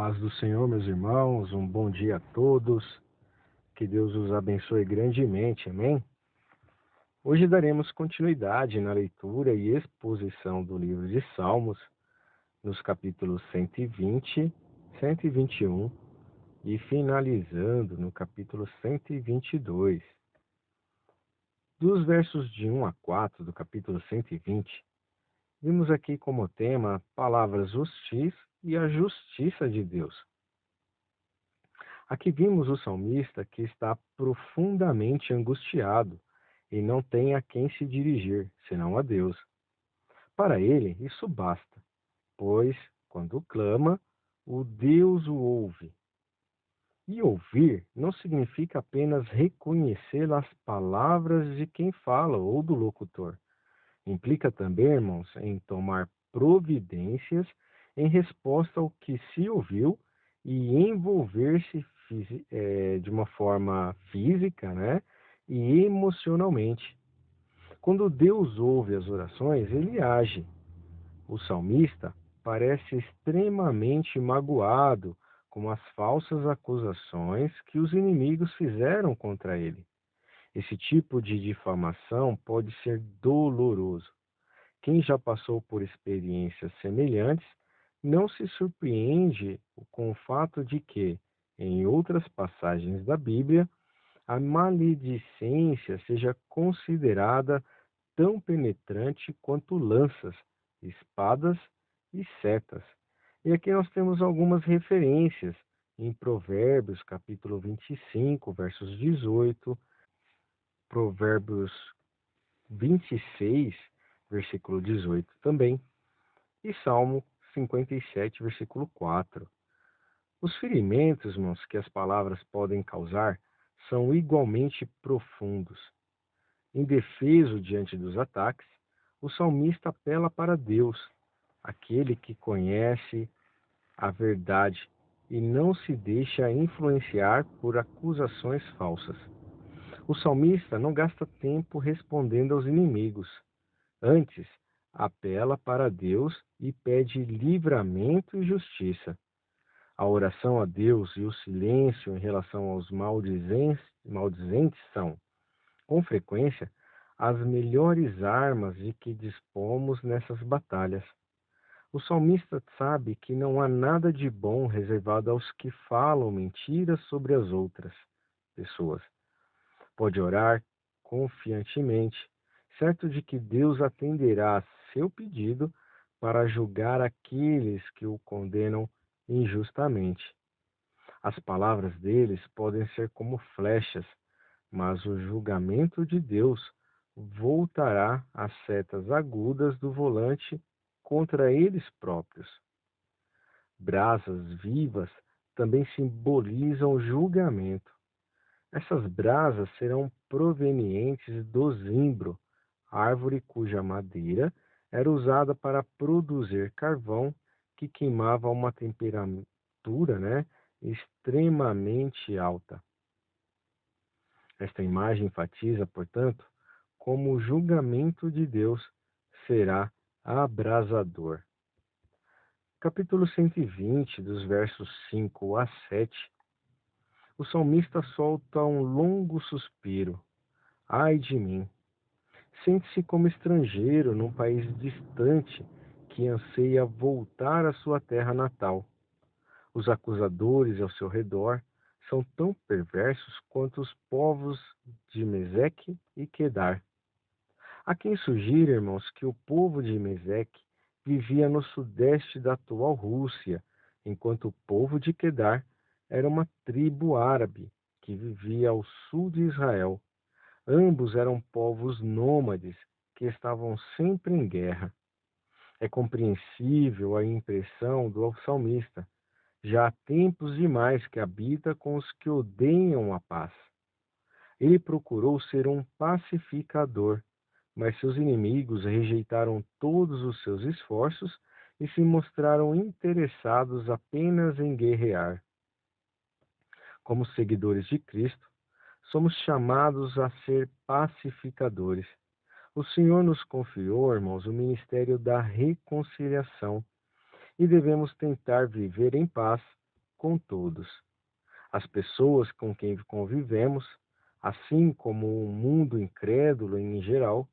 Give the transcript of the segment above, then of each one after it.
Paz do Senhor, meus irmãos, um bom dia a todos, que Deus os abençoe grandemente, amém? Hoje daremos continuidade na leitura e exposição do livro de Salmos, nos capítulos 120, 121 e finalizando no capítulo 122. Dos versos de 1 a 4 do capítulo 120, vimos aqui como tema palavras hostis e a justiça de Deus. Aqui vimos o salmista que está profundamente angustiado e não tem a quem se dirigir, senão a Deus. Para ele, isso basta, pois, quando clama, o Deus o ouve. E ouvir não significa apenas reconhecer as palavras de quem fala ou do locutor. Implica também, irmãos, em tomar providências em resposta ao que se ouviu e envolver-se de uma forma física, né, e emocionalmente. Quando Deus ouve as orações, ele age. O salmista parece extremamente magoado com as falsas acusações que os inimigos fizeram contra ele. Esse tipo de difamação pode ser doloroso. Quem já passou por experiências semelhantes não se surpreende com o fato de que, em outras passagens da Bíblia, a maledicência seja considerada tão penetrante quanto lanças, espadas e setas. E aqui nós temos algumas referências em Provérbios, capítulo 25, versos 18, Provérbios 26, versículo 18 também, e Salmo 57, versículo 4. Os ferimentos, irmãos, que as palavras podem causar são igualmente profundos. Indefeso diante dos ataques, o salmista apela para Deus, aquele que conhece a verdade e não se deixa influenciar por acusações falsas. O salmista não gasta tempo respondendo aos inimigos. Antes, apela para Deus e pede livramento e justiça. A oração a Deus e o silêncio em relação aos maldizentes são, com frequência, as melhores armas de que dispomos nessas batalhas. O salmista sabe que não há nada de bom reservado aos que falam mentiras sobre as outras pessoas. Pode orar confiantemente, certo de que Deus atenderá a seu pedido para julgar aqueles que o condenam injustamente. As palavras deles podem ser como flechas, mas o julgamento de Deus voltará às setas agudas do volante contra eles próprios. Brasas vivas também simbolizam o julgamento. Essas brasas serão provenientes do zimbro, árvore cuja madeira era usada para produzir carvão que queimava a uma temperatura, extremamente alta. Esta imagem enfatiza, portanto, como o julgamento de Deus será abrasador. Capítulo 120, dos versos 5 a 7, o salmista solta um longo suspiro. Ai de mim! Sente-se como estrangeiro num país distante que anseia voltar à sua terra natal. Os acusadores ao seu redor são tão perversos quanto os povos de Meseque e Quedar. Há quem sugira, irmãos, que o povo de Meseque vivia no sudeste da atual Rússia, enquanto o povo de Quedar era uma tribo árabe que vivia ao sul de Israel. Ambos eram povos nômades que estavam sempre em guerra. É compreensível a impressão do salmista. Já há tempos demais que habita com os que odeiam a paz. Ele procurou ser um pacificador, mas seus inimigos rejeitaram todos os seus esforços e se mostraram interessados apenas em guerrear. Como seguidores de Cristo, somos chamados a ser pacificadores. O Senhor nos confiou, irmãos, o ministério da reconciliação e devemos tentar viver em paz com todos. As pessoas com quem convivemos, assim como o mundo incrédulo em geral,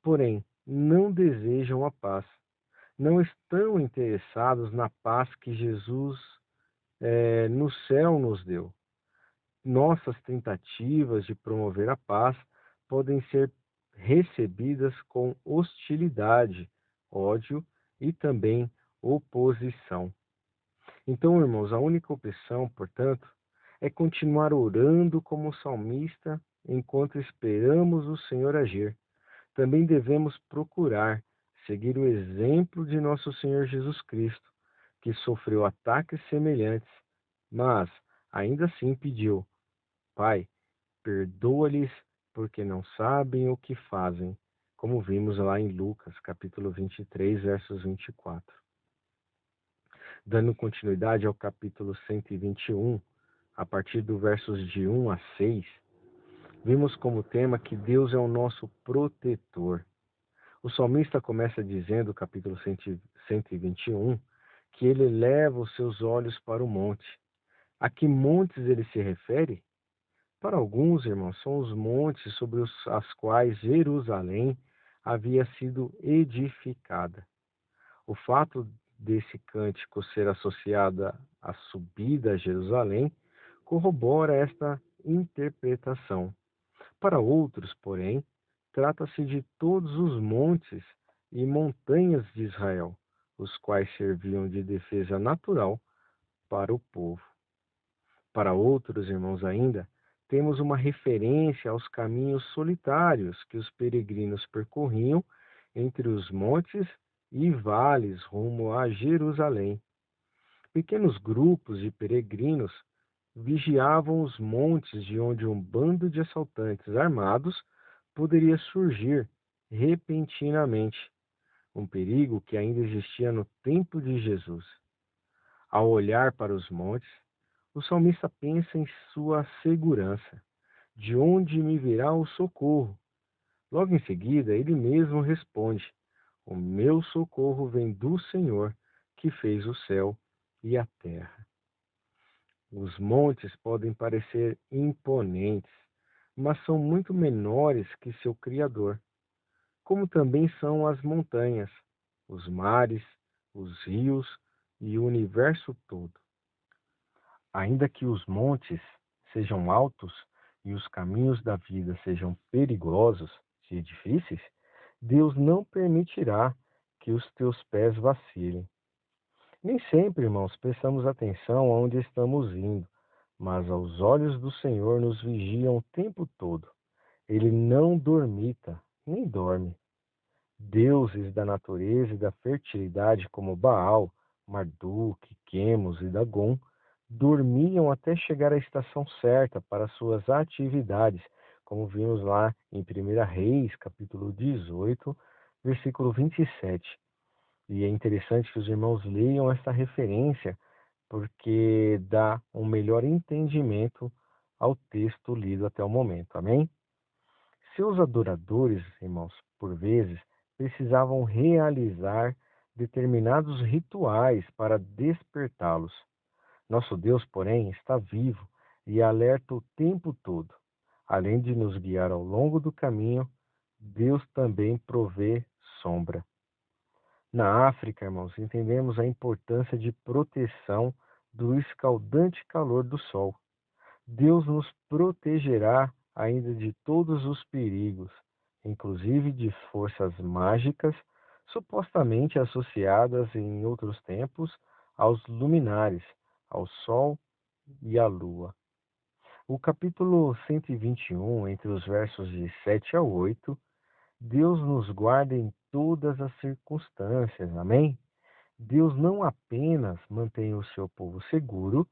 porém, não desejam a paz, não estão interessados na paz que Jesus no céu nos deu. Nossas tentativas de promover a paz podem ser recebidas com hostilidade, ódio e também oposição. Então, irmãos, a única opção, portanto, é continuar orando como o salmista enquanto esperamos o Senhor agir. Também devemos procurar seguir o exemplo de nosso Senhor Jesus Cristo, que sofreu ataques semelhantes, mas ainda assim pediu: Pai, perdoa-lhes, porque não sabem o que fazem, como vimos lá em Lucas, capítulo 23, versos 24. Dando continuidade ao capítulo 121, a partir do versos de 1 a 6, vimos como tema que Deus é o nosso protetor. O salmista começa dizendo, capítulo 121, que ele leva os seus olhos para o monte. A que montes ele se refere? Para alguns, irmãos, são os montes sobre as quais Jerusalém havia sido edificada. O fato desse cântico ser associado à subida a Jerusalém corrobora esta interpretação. Para outros, porém, trata-se de todos os montes e montanhas de Israel, os quais serviam de defesa natural para o povo. Para outros irmãos ainda, temos uma referência aos caminhos solitários que os peregrinos percorriam entre os montes e vales rumo a Jerusalém. Pequenos grupos de peregrinos vigiavam os montes de onde um bando de assaltantes armados poderia surgir repentinamente, um perigo que ainda existia no tempo de Jesus. Ao olhar para os montes, o salmista pensa em sua segurança. De onde me virá o socorro? Logo em seguida, ele mesmo responde: O meu socorro vem do Senhor, que fez o céu e a terra. Os montes podem parecer imponentes, mas são muito menores que seu Criador, como também são as montanhas, os mares, os rios e o universo todo. Ainda que os montes sejam altos e os caminhos da vida sejam perigosos e difíceis, Deus não permitirá que os teus pés vacilem. Nem sempre, irmãos, prestamos atenção aonde estamos indo, mas aos olhos do Senhor nos vigiam o tempo todo. Ele não dormita, nem dorme. Deuses da natureza e da fertilidade como Baal, Marduk, Quemos e Dagom dormiam até chegar à estação certa para suas atividades, como vimos lá em 1 Reis, capítulo 18, versículo 27. E é interessante que os irmãos leiam esta referência, porque dá um melhor entendimento ao texto lido até o momento. Amém? Seus adoradores, irmãos, por vezes, precisavam realizar determinados rituais para despertá-los. Nosso Deus, porém, está vivo e alerta o tempo todo. Além de nos guiar ao longo do caminho, Deus também provê sombra. Na África, irmãos, entendemos a importância de proteção do escaldante calor do sol. Deus nos protegerá ainda de todos os perigos, inclusive de forças mágicas supostamente associadas em outros tempos aos luminares, ao Sol e à Lua. O capítulo 121, entre os versos de 7 a 8, Deus nos guarda em todas as circunstâncias, amém? Deus não apenas mantém o seu povo seguro,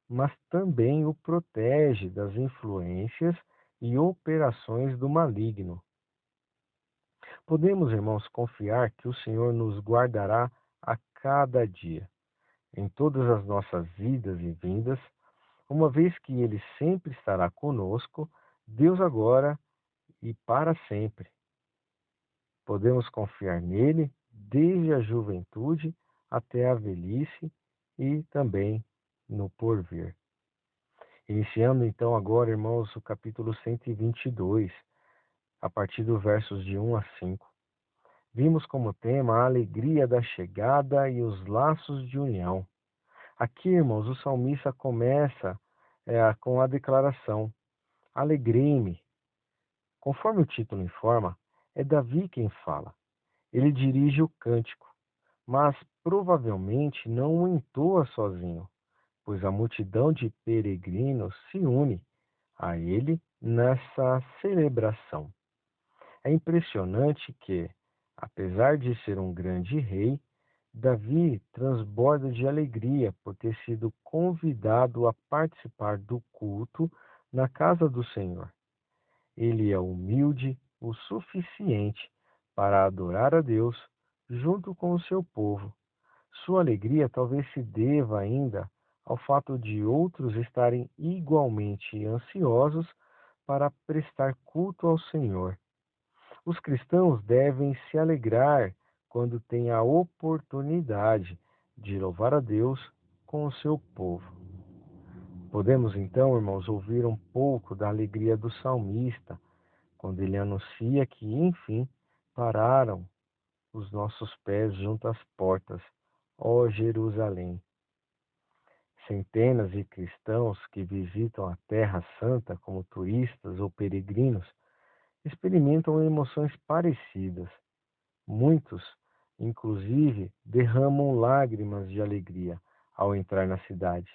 mas também o protege das influências e operações do maligno. Podemos, irmãos, confiar que o Senhor nos guardará a cada dia, em todas as nossas idas e vindas, uma vez que Ele sempre estará conosco, Deus agora e para sempre. Podemos confiar nele desde a juventude até a velhice e também no porvir. Iniciando então agora, irmãos, o capítulo 122, a partir dos versos de 1 a 5. Vimos como tema a alegria da chegada e os laços de união. Aqui, irmãos, o salmista começa com a declaração: Alegrei-me. Conforme o título informa, é Davi quem fala. Ele dirige o cântico, mas provavelmente não o entoa sozinho, pois a multidão de peregrinos se une a ele nessa celebração. É impressionante que, apesar de ser um grande rei, Davi transborda de alegria por ter sido convidado a participar do culto na casa do Senhor. Ele é humilde o suficiente para adorar a Deus junto com o seu povo. Sua alegria talvez se deva ainda ao fato de outros estarem igualmente ansiosos para prestar culto ao Senhor. Os cristãos devem se alegrar quando têm a oportunidade de louvar a Deus com o seu povo. Podemos então, irmãos, ouvir um pouco da alegria do salmista, quando ele anuncia que, enfim, pararam os nossos pés junto às portas, ó Jerusalém. Centenas de cristãos que visitam a Terra Santa como turistas ou peregrinos experimentam emoções parecidas. Muitos, inclusive, derramam lágrimas de alegria ao entrar na cidade.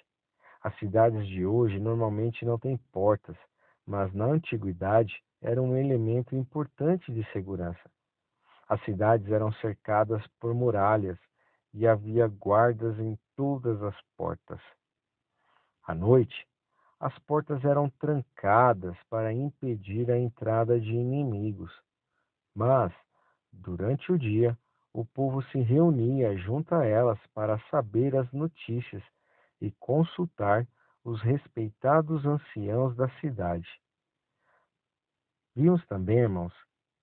As cidades de hoje normalmente não têm portas, mas na antiguidade era um elemento importante de segurança. As cidades eram cercadas por muralhas e havia guardas em todas as portas. À noite, as portas eram trancadas para impedir a entrada de inimigos. Mas, durante o dia, o povo se reunia junto a elas para saber as notícias e consultar os respeitados anciãos da cidade. Vimos também, irmãos,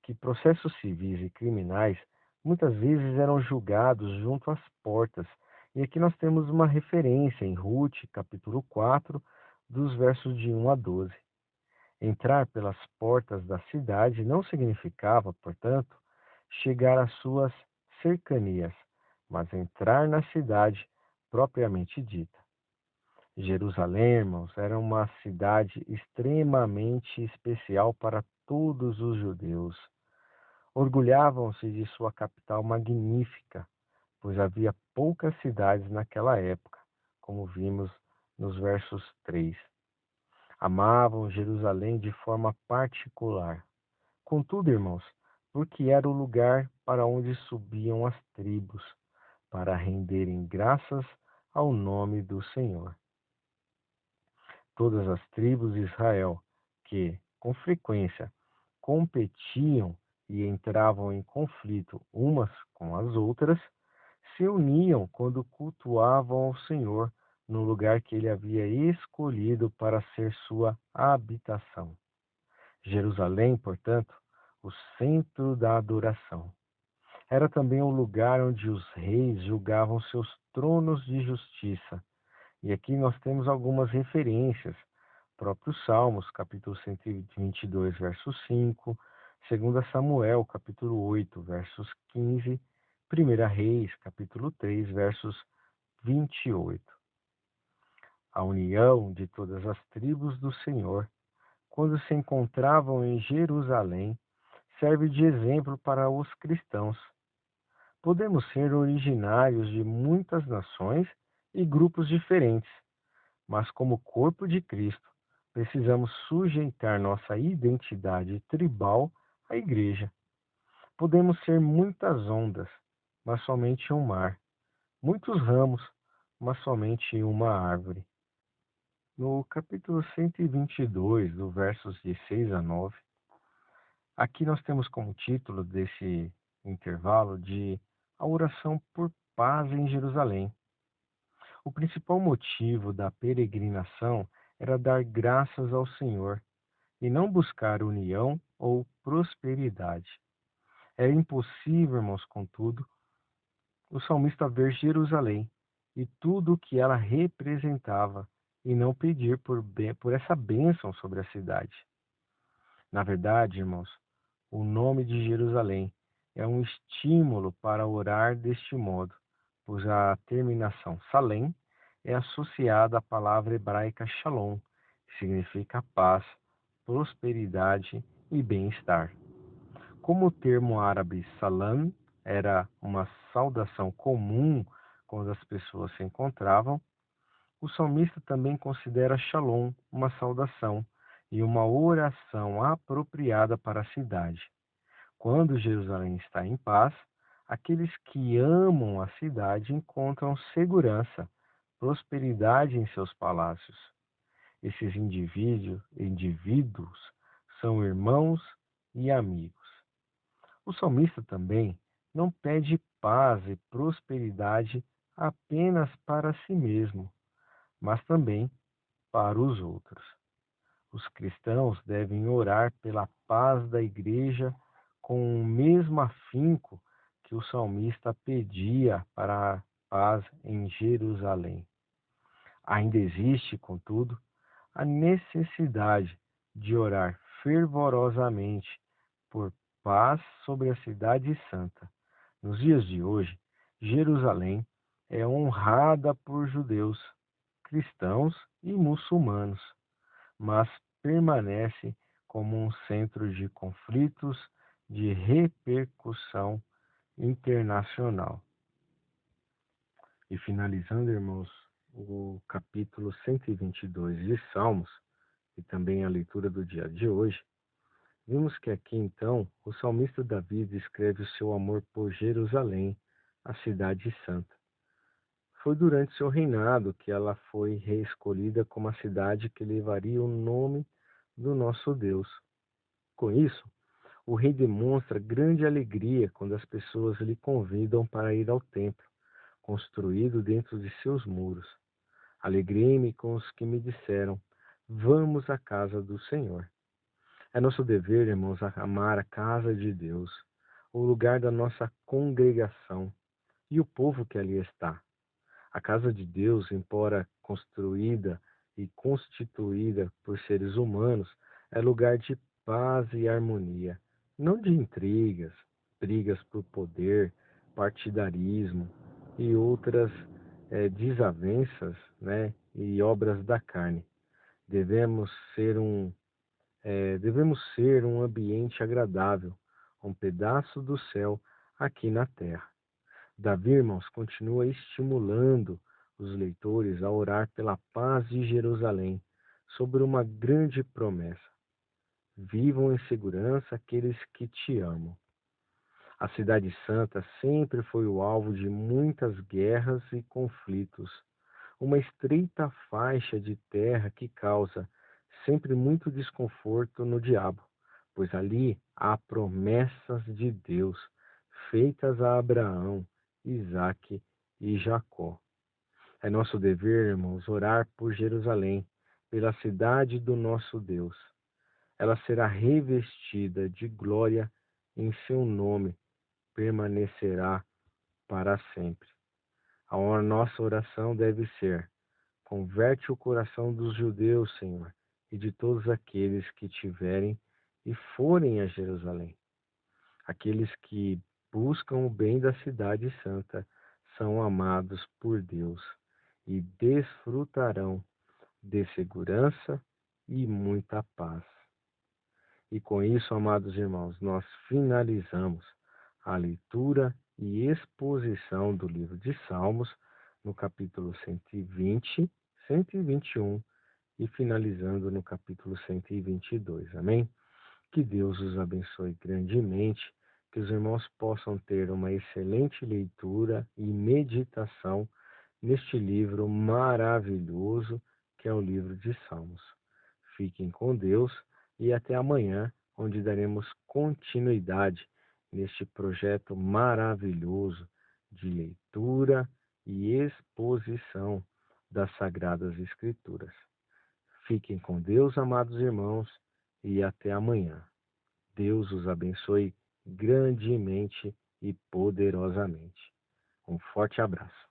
que processos civis e criminais muitas vezes eram julgados junto às portas. E aqui nós temos uma referência em Ruth, capítulo 4, dos versos de 1 a 12. Entrar pelas portas da cidade não significava, portanto, chegar às suas cercanias, mas entrar na cidade propriamente dita. Jerusalém, irmãos, era uma cidade extremamente especial para todos os judeus. Orgulhavam-se de sua capital magnífica, pois havia poucas cidades naquela época, como vimos nos versos 3. Amavam Jerusalém de forma particular. Contudo, irmãos, porque era o lugar para onde subiam as tribos, para renderem graças ao nome do Senhor. Todas as tribos de Israel, que, com frequência, competiam e entravam em conflito umas com as outras, se uniam quando cultuavam ao Senhor no lugar que ele havia escolhido para ser sua habitação. Jerusalém, portanto, o centro da adoração. Era também o lugar onde os reis julgavam seus tronos de justiça. E aqui nós temos algumas referências. Próprios Salmos, capítulo 122, verso 5, 2 Samuel, capítulo 8, versos 15, 1 Reis, capítulo 3, versos 28. A união de todas as tribos do Senhor, quando se encontravam em Jerusalém, serve de exemplo para os cristãos. Podemos ser originários de muitas nações e grupos diferentes, mas como corpo de Cristo, precisamos sujeitar nossa identidade tribal à igreja. Podemos ser muitas ondas, mas somente um mar, muitos ramos, mas somente uma árvore. No capítulo 122, do versos de 6 a 9, aqui nós temos como título desse intervalo de A Oração por Paz em Jerusalém. O principal motivo da peregrinação era dar graças ao Senhor e não buscar união ou prosperidade. É impossível, irmãos, contudo, o salmista ver Jerusalém e tudo o que ela representava, e não pedir por essa bênção sobre a cidade. Na verdade, irmãos, o nome de Jerusalém é um estímulo para orar deste modo, pois a terminação Salém é associada à palavra hebraica Shalom, que significa paz, prosperidade e bem-estar. Como o termo árabe salam era uma saudação comum quando as pessoas se encontravam, o salmista também considera Shalom uma saudação e uma oração apropriada para a cidade. Quando Jerusalém está em paz, aqueles que amam a cidade encontram segurança, prosperidade em seus palácios. Esses indivíduos são irmãos e amigos. O salmista também não pede paz e prosperidade apenas para si mesmo, mas também para os outros. Os cristãos devem orar pela paz da igreja com o mesmo afinco que o salmista pedia para a paz em Jerusalém. Ainda existe, contudo, a necessidade de orar fervorosamente por paz sobre a cidade santa. Nos dias de hoje, Jerusalém é honrada por judeus, cristãos e muçulmanos, mas permanece como um centro de conflitos de repercussão internacional. E finalizando, irmãos, o capítulo 122 de Salmos, e também a leitura do dia de hoje, vimos que aqui então o salmista Davi descreve o seu amor por Jerusalém, a cidade santa. Foi durante seu reinado que ela foi reescolhida como a cidade que levaria o nome do nosso Deus. Com isso, o rei demonstra grande alegria quando as pessoas lhe convidam para ir ao templo, construído dentro de seus muros. Alegrei-me com os que me disseram: vamos à casa do Senhor. É nosso dever, irmãos, amar a casa de Deus, o lugar da nossa congregação e o povo que ali está. A casa de Deus, embora construída e constituída por seres humanos, é lugar de paz e harmonia, não de intrigas, brigas por poder, partidarismo e outras desavenças, né, e obras da carne. Devemos ser um ambiente agradável, um pedaço do céu aqui na terra. Davi, irmãos, continua estimulando os leitores a orar pela paz de Jerusalém, sobre uma grande promessa: vivam em segurança aqueles que te amam. A Cidade Santa sempre foi o alvo de muitas guerras e conflitos, uma estreita faixa de terra que causa sempre muito desconforto no diabo, pois ali há promessas de Deus feitas a Abraão, Isaque e Jacó. É nosso dever, irmãos, orar por Jerusalém, pela cidade do nosso Deus. Ela será revestida de glória em seu nome, permanecerá para sempre. A nossa oração deve ser: converte o coração dos judeus, Senhor, e de todos aqueles que tiverem e forem a Jerusalém. Aqueles que buscam o bem da cidade santa são amados por Deus e desfrutarão de segurança e muita paz. E com isso, amados irmãos, nós finalizamos a leitura e exposição do livro de Salmos, no capítulo 120, 121 e finalizando no capítulo 122. Amém? Que Deus os abençoe grandemente, que os irmãos possam ter uma excelente leitura e meditação neste livro maravilhoso que é o livro de Salmos. Fiquem com Deus e até amanhã, onde daremos continuidade neste projeto maravilhoso de leitura e exposição das Sagradas Escrituras. Fiquem com Deus, amados irmãos, e até amanhã. Deus os abençoe grandemente e poderosamente. Um forte abraço.